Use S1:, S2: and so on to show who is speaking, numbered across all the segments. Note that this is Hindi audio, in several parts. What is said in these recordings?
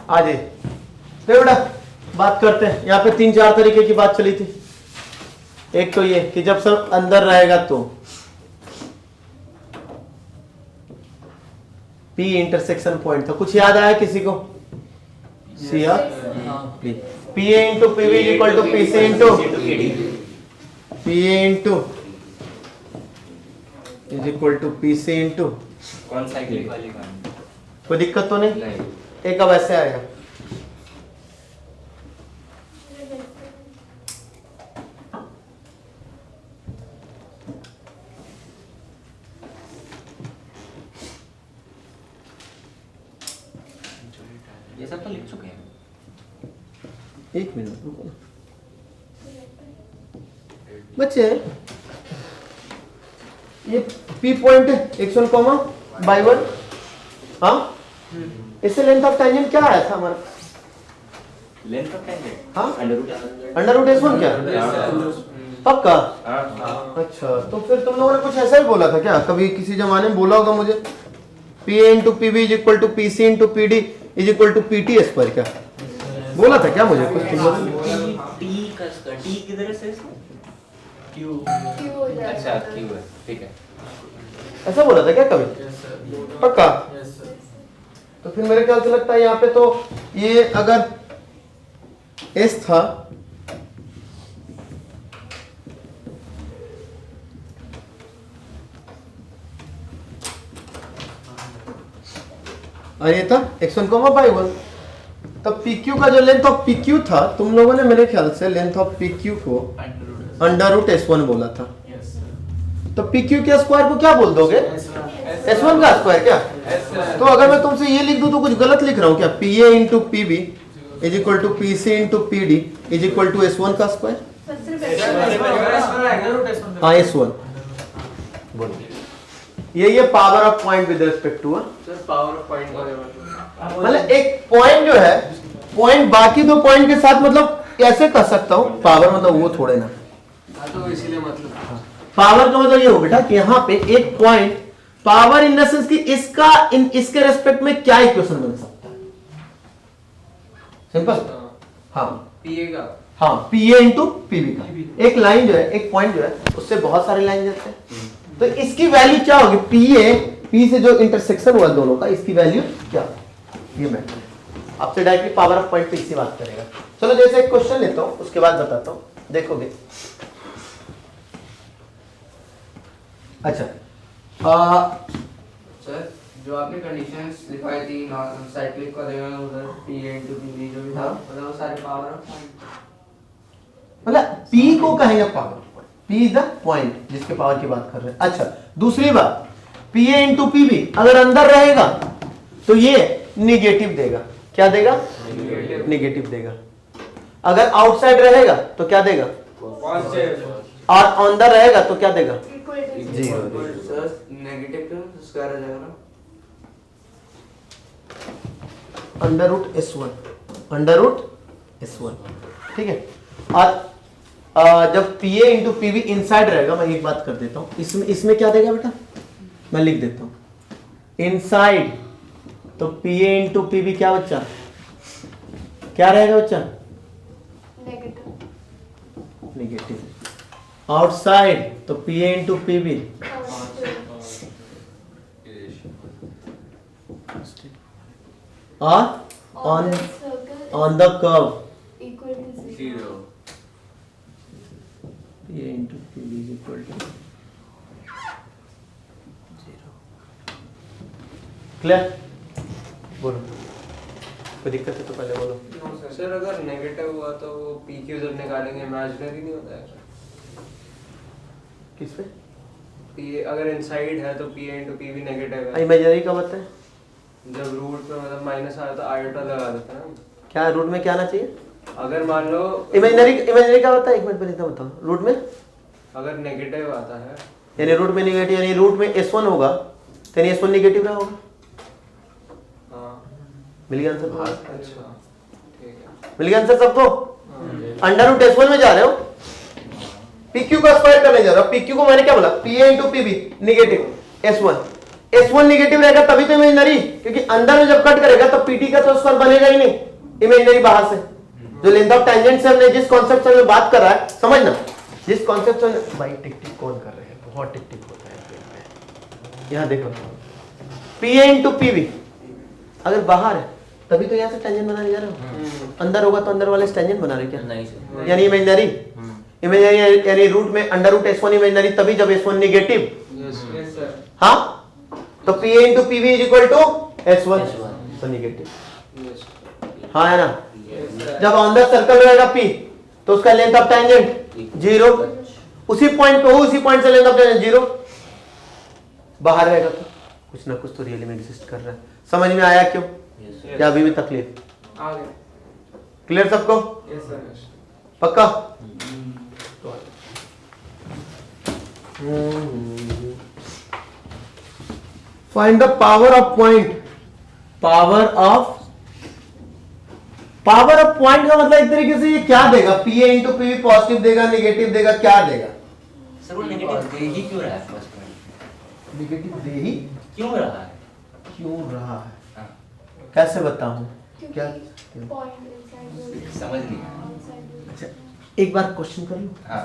S1: आ जाइए। तो बेटा बात करते हैं, यहाँ पे 3-4 तरीके की बात चली थी। एक तो ये कि जब सब अंदर रहेगा तो P इंटरसेक्शन पॉइंट था, कुछ याद आया किसी को? C P A into PV equal to P C into P A into is equal to P C into
S2: कौन साइक्लिक वाली का?
S1: कोई दिक्कत तो नहीं? एक अब ऐसे आएगा,
S2: ये सब तो लिख चुके हैं।
S1: एक मिनट रुको ना बच्चे, ये P पॉइंट है x1 कॉमा y1, हाँ इससे लेंथ ऑफ टेंजेंट क्या आया था हमारा?
S2: लेंथ ऑफ टेंजेंट
S1: हाँ
S2: अंडर
S1: रूट s1 क्या पक्का? अच्छा, तो फिर तुम लोगों ने कुछ ऐसा ही बोला था क्या? कभी किसी जमाने में बोला होगा मुझे, P A into P B is equal to P C into P D is equal to P T square, क्या बोला था क्या मुझे कुछ? तुम लोग
S2: टी का टी किधर से इसमें? क्यू अच्छा क्यू है, ठीक है।
S1: ऐसा बोला था क्या कभी? पक्का? तो फिर मेरे ख्याल से लगता है यहाँ पे तो ये अगर S था और ये था x1 y1, तब PQ का जो लेंथ ऑफ PQ था, तुम लोगों ने मेरे ख्याल से लेंथ ऑफ PQ को अंडर रूट S1 बोला था। तो PQ के स्क्वायर को क्या बोल दोगे? S1 का स्क्वायर क्या? तो अगर मैं तुमसे ये लिख दूं तो कुछ गलत लिख रहा हूँ क्या? PA into PB is equal to PC into PD is equal to S1 का स्क्वायर। हाँ S1 बोलो, ये power of point with respect to
S3: power of point
S1: मतलब एक पॉइंट जो है, पॉइंट बाकी दो पॉइंट के साथ मतलब कैसे कर सकता हूँ? पावर मतलब वो थोड़े ना,
S3: तो इसीलिए मतलब
S1: पावर का मतलब ये हो बेटा कि यहाँ पे एक point power in the sense कि इसका इसके रेस्पेक्ट में क्या इक्वेशन बन सकता है? सिंपल। हाँ
S3: पीए का,
S1: हाँ पीए इंटू पीवी का। एक लाइन जो है, एक पॉइंट जो है, उससे बहुत सारे लाइन जाते हैं, तो इसकी वैल्यू क्या होगी? पीए पी से जो इंटरसेक्शन हुआ दोनों का, इसकी वैल्यू क्या? ये मैटर है। आपसे डायरेक्टली पावर ऑफ पॉइंट पे इसी बात करेगा। चलो जैसे एक क्वेश्चन लेता हूं, उसके बाद बताता हूं, देखोगे। अच्छा
S3: सर जो आपने कंडीशंस लिखवाई थी साइक्लिक को देगा उधर पीए इनटू पीवी जो भी था, मतलब वो सारे पावर ऑफ पॉइंट,
S1: मतलब P को कहेंगे power, P is the point जिसके पावर की बात कर रहे हैं। अच्छा दूसरी बात, PA इंटू पीवी अगर अंदर रहेगा तो ये निगेटिव देगा। क्या देगा? निगेटिव देगा। अगर आउटसाइड रहेगा तो क्या देगा? और अंदर रहेगा तो क्या देगा? जीरो।
S3: नेगेटिव का स्क्वायर आ जाएगा ना,
S1: under root S1, under root S1, ठीक है। और जब PA इंटू पीवी इनसाइड रहेगा, मैं एक बात कर देता हूं, इसमें क्या देगा बेटा? मैं लिख देता हूं इनसाइड, तो PA इंटू पीवी क्या बच्चा? क्या रहेगा बच्चा? नेगेटिव। आउटसाइड तो PA इंटू पीवी और on the curve
S3: zero.
S1: PA into PV is equal to clear? बोलो, कोई दिक्कत है तो पहले बोलो।
S3: सर अगर नेगेटिव हुआ तो वो पीक्यू जब निकालेंगे इमेजिनरी नहीं होता है?
S1: किस पे?
S3: पीए अगर इनसाइड है तो पीए इनटू पीवी नेगेटिव है,
S1: इमेजिनरी का मतलब है
S3: जब रूट पे मतलब माइनस आया तो आयोटा लगा देता है ना।
S1: क्या रूट में क्या आना चाहिए?
S3: अगर मान लो
S1: इमेजिनरी क्या होता है? एक मिनट पहले बताओ। रूट में
S3: अगर नेगेटिव आता है,
S1: यानी रूट में नेगेटिव, यानी रूट में S1 होगा तो यानी S1 नेगेटिव रहा होगा। मिल गया आंसर?
S3: अच्छा ठीक है,
S1: मिल गया आंसर सबको? अंडर रूट S1 में जा रहे हो, PQ का स्क्वायर करने जा रहे हो। PQ को मैंने क्या बोला? PA into PB negative S1, S1 negative रहेगा तभी तो इमेजिनरी, क्योंकि अंदर में जब कट करेगा तो PT का तो स्क्वायर बनेगा ही नहीं, इमेजिनरी बाहर से। जो लेंथ ऑफ टेंजेंट से हमने जिस कॉन्सेप्ट से बात कर रहा है, समझना, जिस कॉन्सेप्ट से भाई टिक टिक कौन कर रहे हैं, बहुत टिक टिक होता है। यहाँ देखो PA इंटू PV अगर बाहर है तभी तो यहाँ से टेंजेंट बनाने जा रहे हो, अंदर होगा तो अंदर वाले टेंजेंट बना रहे क्या?
S2: नहीं सर।
S1: यानी इमेजिनरी, इमेजिनरी यानी रूट में अंडर रूट S1 इमेजिनरी तभी जब S1 नेगेटिव।
S3: Yes sir.
S1: हाँ, तो PA into PV is equal to S1 तो नेगेटिव। हाँ है ना? जब ऑन द सर्कल रहेगा P तो उसका लेंथ ऑफ टेंजेंट 0, उसी पॉइंट पे हो, उसी पॉइंट से लेंथ ऑफ टेंजेंट 0, बाहर रहेगा तो कुछ ना कुछ तो रियल में एग्जिस्ट कर रहा है। समझ में आया क्यों? या अभी भी तकलीफ?
S3: आ गया।
S1: क्लियर सबको?
S3: Yes sir.
S1: पक्का? Find the power of point. Power of point का मतलब एक तरीके से ये क्या देगा? PA इंटू PV पॉजिटिव देगा, नेगेटिव देगा, क्या देगा?
S2: सर वो नेगेटिव दे ही क्यों रहा है फर्स्ट पॉइंट?
S1: नेगेटिव दे ही
S2: क्यों रहा है?
S1: क्यों रहा है?
S2: हाँ,
S1: कैसे बताऊं? क्या?
S2: समझ नहीं आया।
S1: अच्छा, एक बार क्वेश्चन कर लो,
S2: हाँ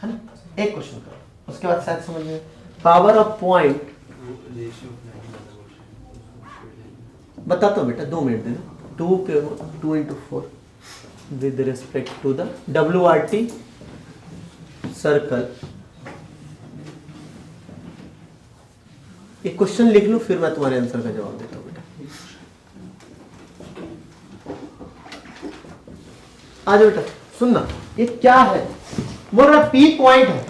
S1: है ना? एक क्वेश्चन करो, उसके बाद शायद समझ में। पावर ऑफ पॉइंट बताता हूँ बेटा, 2 मिनट देना। 2 into 4 with respect to the WRT circle. एक क्वेश्चन लिख लो फिर मैं तुम्हारे आंसर का जवाब देता हूँ बेटा। आ जाओ बेटा, सुनना, ये क्या है? बोल रहा P पॉइंट है,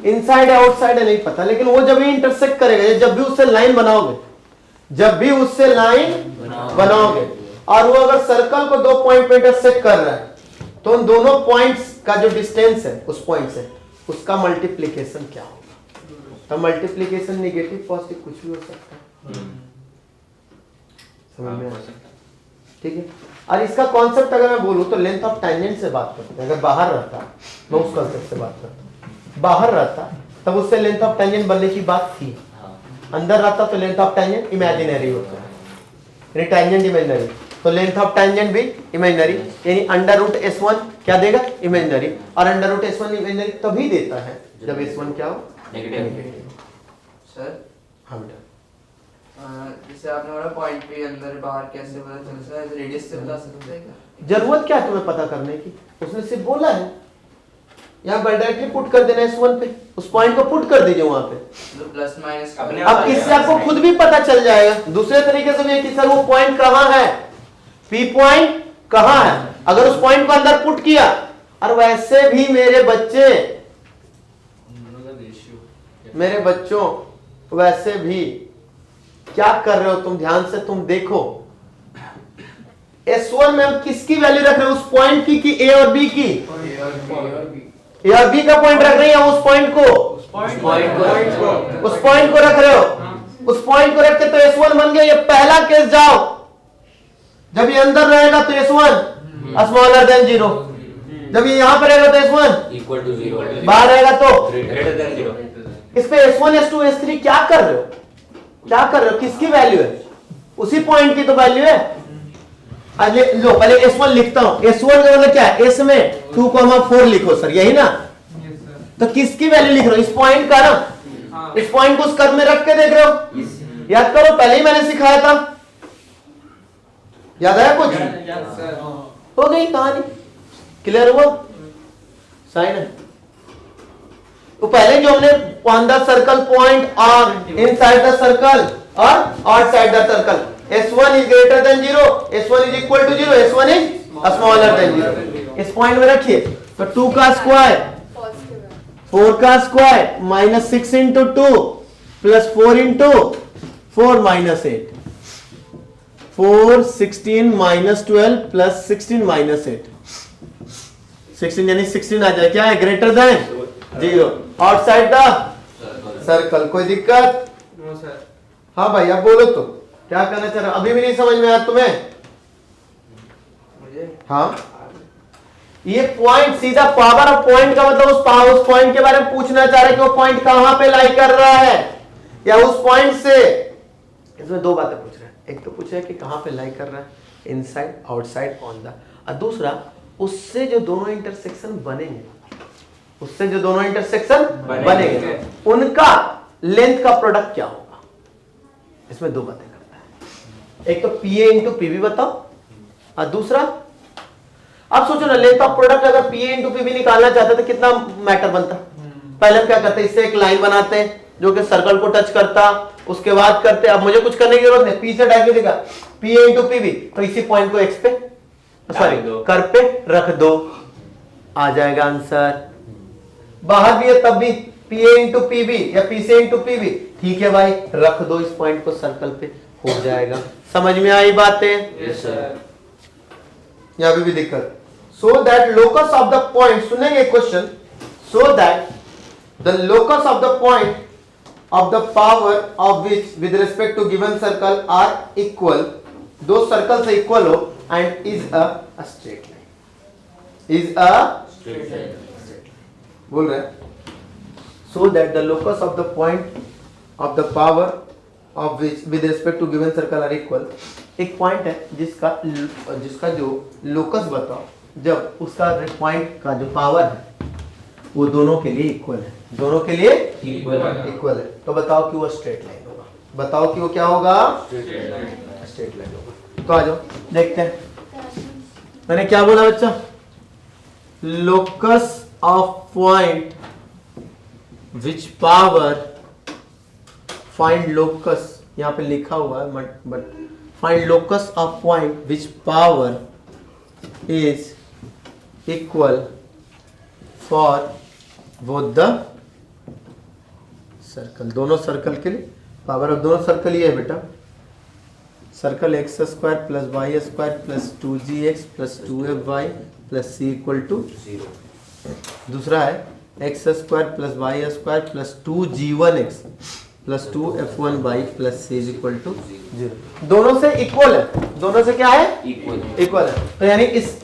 S1: इनसाइड है आउटसाइड है नहीं पता, लेकिन वो जब भी इंटरसेक्ट करेगा, जब भी उससे लाइन बनाओगे, जब भी उससे लाइन बनाओगे और वो अगर सर्कल को 2 पॉइंट पे इंटरसेक्ट कर रहा है तो उन दोनों पॉइंट्स का जो डिस्टेंस है उस पॉइंट से, उसका मल्टीप्लिकेशन क्या होगा? तो मल्टीप्लिकेशन नेगेटिव पॉजिटिव कुछ भी हो सकता है। समझ में आ सकता है? ठीक है। और इसका कॉन्सेप्ट अगर मैं बोलूं तो लेंथ ऑफ टेंजेंट से बात करते हैं। अगर बाहर रहता, मैं उस कॉन्सेप्ट से बात करता हूं, बाहर रहता तब उससे लेंथ ऑफ टेंजेंट बनने की बात थी, अंदर रहता तो लेंथ ऑफ टेंजेंट इमेजिनरी होता है, यानी टेंजेंट इमेजिनरी, तो लेंथ ऑफ टेंजेंट भी इमेजिनरी, यानी अंडर रूट S1 क्या देगा? इमेजिनरी। और अंडर रूट S1 इमेजिनरी तभी देता है जब S1 क्या हो?
S2: नेगेटिव।
S3: सर
S1: हाँ बेटा,
S3: जैसे आपने बोला पॉइंट पे अंदर बाहर कैसे पता चल सकता है? रेडियस से बता सकते हैं क्या?
S1: जरूरत क्या है तुम्हें पता करने की? उसने सिर्फ बोला है, यहाँ पर डायरेक्टली पुट कर देना S1 पे, उस पॉइंट को पुट कर दीजिए वहां पे।
S3: तो प्लस माइनस
S1: अब इससे आपको खुद भी पता चल जाएगा। दूसरे तरीके से भी है कि सर वो पॉइंट कहाँ है, P पॉइंट कहाँ है, अगर उस पॉइंट को अंदर पुट किया। और वैसे भी मेरे बच्चों वैसे भी क्या कर रहे हो तुम, ध्यान से तुम देखो, S1 में हम किसकी वैल्यू रख रहे हो? उस पॉइंट की कि A और B की? A और B का पॉइंट रख रहे हैं, उस पॉइंट को रख रहे हो। उस पॉइंट को रखते तो S1 बन गया। ये पहला केस जाओ, जब ये अंदर रहेगा तो S1 स्मॉलर देन 0, जब ये यहां पर रहेगा तो S1
S2: इक्वल टू 0,
S1: बाहर रहेगा तो
S2: ग्रेटर देन 0।
S1: इस पे S1 S2 S3 क्या कर रहे हो? क्या कर रहे हो? किसकी वैल्यू है? उसी पॉइंट की तो वैल्यू है। लो पहले S1 लिखता हूं। S1 का मतलब क्या है? S में 2,4 लिखो सर, यही ना? तो किसकी वैल्यू लिख रहे हो? इस पॉइंट का ना। इस पॉइंट को उस कर्व में रख के देख रहे हो? याद करो, पहले ही मैंने सिखाया था, याद आया कुछ? हो गई कहानी, क्लियर हुआ? साइन है तो पहले जो हमने ऑन द सर्कल पॉइंट और इनसाइड द सर्कल और outside the circle, S1 is greater than 0, S1 is equal to 0, S1 is smaller than 0, इस पॉइंट में रखिए। तो 2 का स्क्वायर 4 का square minus 6 into 2 plus 4 into 4 minus 8, 4 16 minus 12 plus 16 minus 8, 16 यानी 16 आ जाए। क्या है? Greater than 0, outside the circle. कोई दिक्कत?
S3: No sir.
S1: हाँ भाई, अब बोलो तो क्या करना चाह रहे हो? अभी भी नहीं समझ में आया तुम्हें?
S3: मुझे
S1: हाँ, ये पॉइंट सीधा पावर ऑफ पॉइंट का मतलब उस पॉइंट के बारे में पूछना चाह रहे कि वो पॉइंट कहां पे लाई कर रहा है, या उस पॉइंट से, इसमें दो बातें पूछ रहे हैं, एक तो पूछा है कि कहां पे लाई कर रहा है, इनसाइड, आउटसाइड, ऑन द, और दूसरा उससे जो दोनों इंटरसेक्शन बनेंगे, उससे जो दोनों इंटरसेक्शन बनेंगे उनका लेंथ का प्रोडक्ट क्या होगा। इसमें दो बातें करता है, एक तो PA इंटू PB बताओ, और दूसरा अब सोचो ना, लेंथ ऑफ प्रोडक्ट अगर PA इंटू PB निकालना चाहते तो कितना मैटर बनता। पहले हम क्या करते, इससे एक लाइन बनाते हैं जो कि सर्कल को टच करता, उसके बाद करते, अब मुझे कुछ करने की जरूरत नहीं, P से डायरेक्ट लिखा PA इंटू PB, तो इसी पॉइंट को X पे, सॉरी कर पे रख दो, आ जाएगा आंसर। बाहर भी है तब भी PA इंटू PB या P से इंटू PB, ठीक है भाई, रख दो इस पॉइंट को सर्कल पे, हो जाएगा। समझ में आई बातें?
S2: Yes sir.
S1: यहां पे भी दिक्कत, so that locus of the point, सुनेंगे question, so that the locus of the point of the power of which with respect to given circle are equal, दो सर्कल से इक्वल हो, and is a straight line, is a
S2: straight line.
S1: बोल रहे हैं, so that the locus of the point of the power of which with respect to given circle are equal, एक पॉइंट है जिसका जो लोकस बताओ, जब उसका पॉइंट का जो पावर है वो दोनों के लिए इक्वल है, दोनों के लिए इक्वल है, तो बताओ कि वो स्ट्रेट लाइन होगा, बताओ कि वो क्या होगा, स्ट्रेट लाइन होगा। तो आ जाओ देखते हैं, मैंने क्या बोला बच्चा, locus of point which power, find locus, यहां पे लिखा हुआ है but find locus of point which power is equal for both the circle, दोनों सर्कल के लिए पावर ऑफ दोनों सर्कल ये है बेटा, circle x square plus y square plus 2gx plus 2fy plus c equal to 0, दूसरा है x square plus y square plus 2g1x plus 2f1y plus c equal to 0, दोनों से इक्वल है, दोनों से क्या है, इक्वल है। तो यानी इस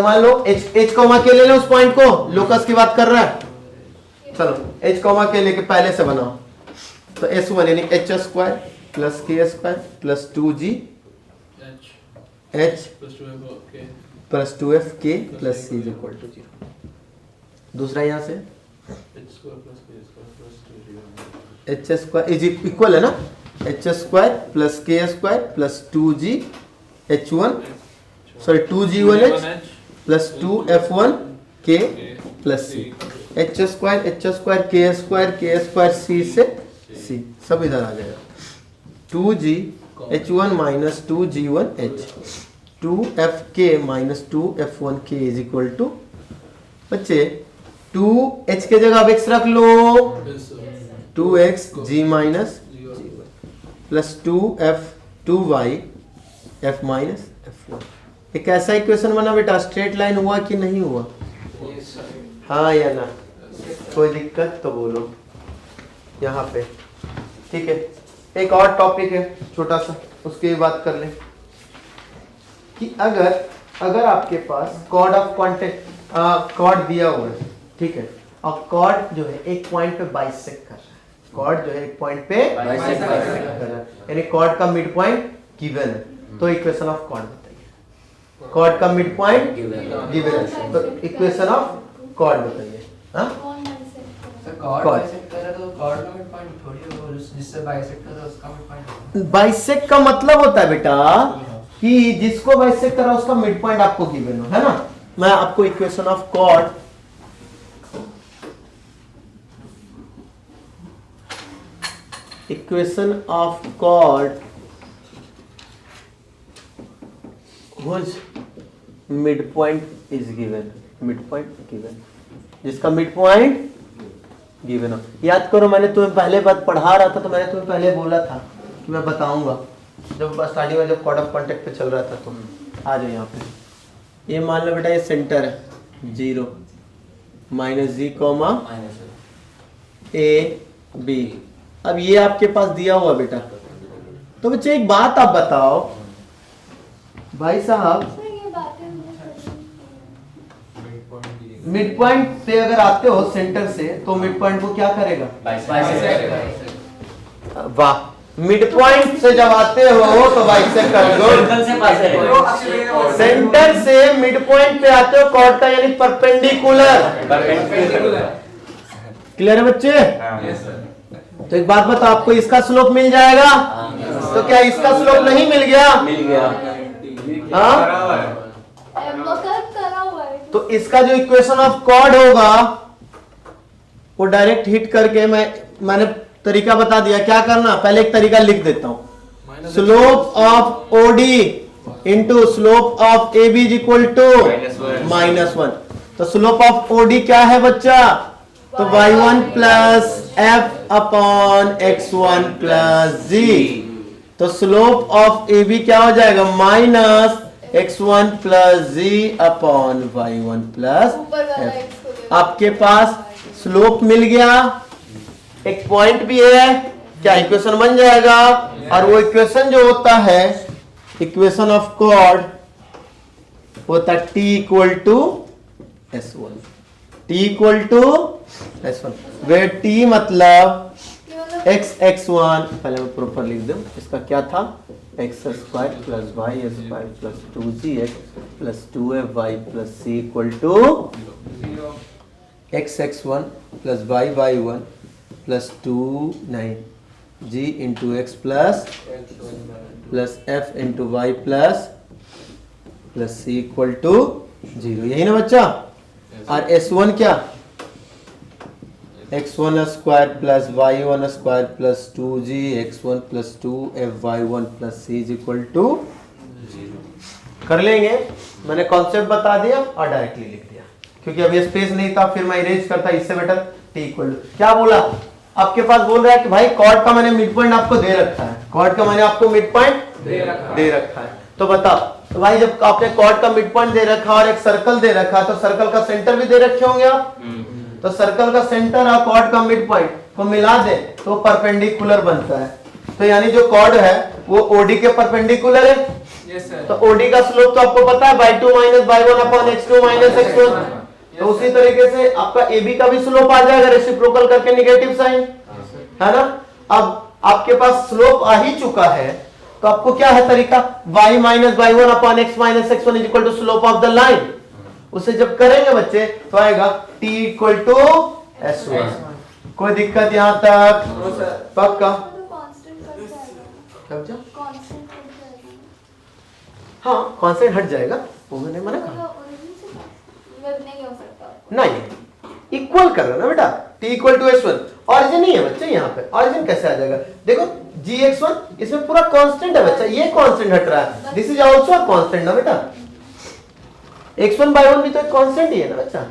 S1: मान लो h कॉमा के ले लो उस पॉइंट को, लोकस की बात कर रहा है, चलो h कॉमा के लेके पहले से बनाओ, तो s1 यानी h square plus k square plus 2g h plus 2f k plus c equal to 0, दूसरा यहां से h स्क्वायर इज इक्वल है ना, h square plus k square plus 2g h1 sorry 2g1h plus 2f1 k plus c, h square k square c से c, सब इधर आ जाएगा, 2g h1 minus 2g1h 2fk minus 2f1k is equal to, बच्चे 2h के जगह अब x रख लो, 2x g minus g1 plus 2y f minus f1, एक ऐसा इक्वेशन बना बेटा, स्ट्रेट लाइन हुआ कि नहीं हुआ, हाँ या ना, कोई दिक्कत तो बोलो यहाँ पे, ठीक है। एक और टॉपिक है छोटा सा, उसकी भी बात कर लें कि अगर आपके पास कॉर्ड ऑफ कॉन्टेक्ट कॉर्ड दिया हुआ है, ठीक है, और कॉर्ड जो है एक पॉइंट पे बाइसेक्ट कर रहा है, कॉर्ड जो है एक पॉइंट पे बाइसेक्ट कर रहा है, यानी कॉर्ड का मिड पॉइंट गिवन है, तो इक्वेशन ऑफ कॉर्ड बताइए, कॉर्ड का मिड पॉइंट गिवन है, तो इक्वेशन ऑफ कॉर्ड बताइए। हाँ बाइसेक्ट का मतलब होता है बेटा कि जिसको बाइसेक्ट करा उसका मिड पॉइंट आपको गिवन हो, है ना। मैं आपको equation of chord whose midpoint is given, midpoint given, जिसका मिड पॉइंट गिवन हो। याद करो मैंने तुम्हें पहले बात पढ़ा रहा था, तो मैंने तुम्हें पहले बोला था कि मैं बताऊंगा, जब स्टार्टिंग में जब कॉर्ड ऑफ कॉन्टेक्ट पे चल रहा था, तो आ जाओ यहाँ पे, ये मान लो बेटा ये सेंटर है 0 minus g comma a b, अब ये आपके पास दिया हुआ बेटा, तो बच्चे एक बात आप बताओ भाई साहब, मिड पॉइंट से अगर आते हो सेंटर से, तो मिड पॉइंट को क्या करेगा, वाह, मिड पॉइंट से जब आते हो तो भाई से कर दो,
S2: सर्कल से पास है,
S1: सेंटर से मिड पॉइंट पे आते हो कॉर्ड का यानी परपेंडिकुलर। क्लियर है बच्चे? तो एक बात बताओ, आपको इसका स्लोप मिल जाएगा, तो क्या इसका स्लोप नहीं मिल गया?
S2: मिल गया।
S1: हाँ, तो इसका जो इक्वेशन ऑफ कॉर्ड होगा वो डायरेक्ट हिट करके मैंने तरीका बता दिया। क्या करना, पहले एक तरीका लिख देता हूं, slope of OD into slope of A B is equal to -1। तो स्लोप ऑफ ओडी क्या है बच्चा? तो y1 plus f upon x1 plus g। तो स्लोप ऑफ ए बी क्या हो जाएगा? Minus x1 plus g upon y1 plus f। आपके पास स्लोप मिल गया, एक पॉइंट भी है, क्या इक्वेशन बन जाएगा? और वो इक्वेशन जो होता है इक्वेशन ऑफ कॉर्ड होता है t equal to s1, t equal to s1, वे t मतलब x1, पहले मैं प्रॉपर लिख दूं, इसका क्या था? x square plus y square plus 2gx plus 2fy plus c equal to x1 plus y1 plus 2 g x plus f y plus c equal to 0। यही ना बच्चा? और s1 क्या? x1 square plus y1 square plus 2g x1 plus 2fy1 plus c is equal to 0। कर लेंगे, मैंने कॉन्सेप्ट बता दिया और डायरेक्टली लिख दिया, क्योंकि अभी स्पेस नहीं था, फिर मैं इरेज करता, इससे बेटर t इक्वल टू क्या बोला? आपके पास बोल रहा है कि भाई कॉर्ड का मैंने मिड पॉइंट आपको दे रखा है, कॉर्ड का मैंने आपको मिड पॉइंट दे रखा है, तो बताओ, तो भाई जब आपने कॉर्ड का मिड पॉइंट दे रखा और एक सर्कल दे रखा है, तो सर्कल का सेंटर भी दे रखे होंगे आप, तो सर्कल का सेंटर और कॉर्ड का मिड पॉइंट को मिला दे तो परपेंडिकुलर बनता है। तो यानी जो कॉर्ड है वो ओडी के परपेंडिकुलर है।
S3: Yes sir.
S1: तो ओडी का स्लोप तो आपको पता है y2 minus y1 upon x2 minus x1। तो उसी तरीके से आपका AB का भी स्लोप आ जाएगा रेसिप्रोकल करके नेगेटिव साइन, है ना? अब आपके पास स्लोप आ ही चुका है, तो आपको क्या है तरीका? y minus y1 upon x minus x1 is equal to slope of the line. उसे जब करेंगे बच्चे तो आएगा t इक्वल टू s1। कोई दिक्कत यहां तक? पक्का? हाँ, कांस्टेंट हट जाएगा, वो मैंने मना कहा नहीं, इक्वल कर रहा ना बेटा, t equal to s1। Origin नहीं है बच्चे, यहाँ पे ऑरिजिन कैसे आ जाएगा? देखो gx1 इसमें पूरा कांस्टेंट है बच्चा, ये कांस्टेंट हट रहा है, this is also a constant ना बेटा, x1 by 1 भी तो एक कांस्टेंट ही है ना बच्चा,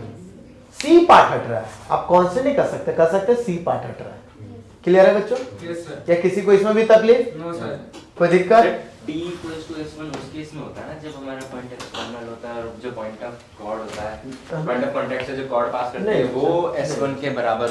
S1: c पार्ट हट रहा है, आप कांस्टेंट नहीं कर सकते c पार्ट हट रहा है। क्लियर है बच्चों?
S3: Yes sir.
S1: क्या किसी को इसमें भी तकलीफ?
S3: No sir.
S1: कोई दिक्कत?
S2: t इक्वल्स टू s1 उस केस में होता है ना जब हमारा पॉइंट एक्सटर्नल होता है और जो पॉइंट ऑफ कॉर्ड होता है, पॉइंट ऑफ कांटेक्ट से जो कॉर्ड पास करते हैं वो s1 के बराबर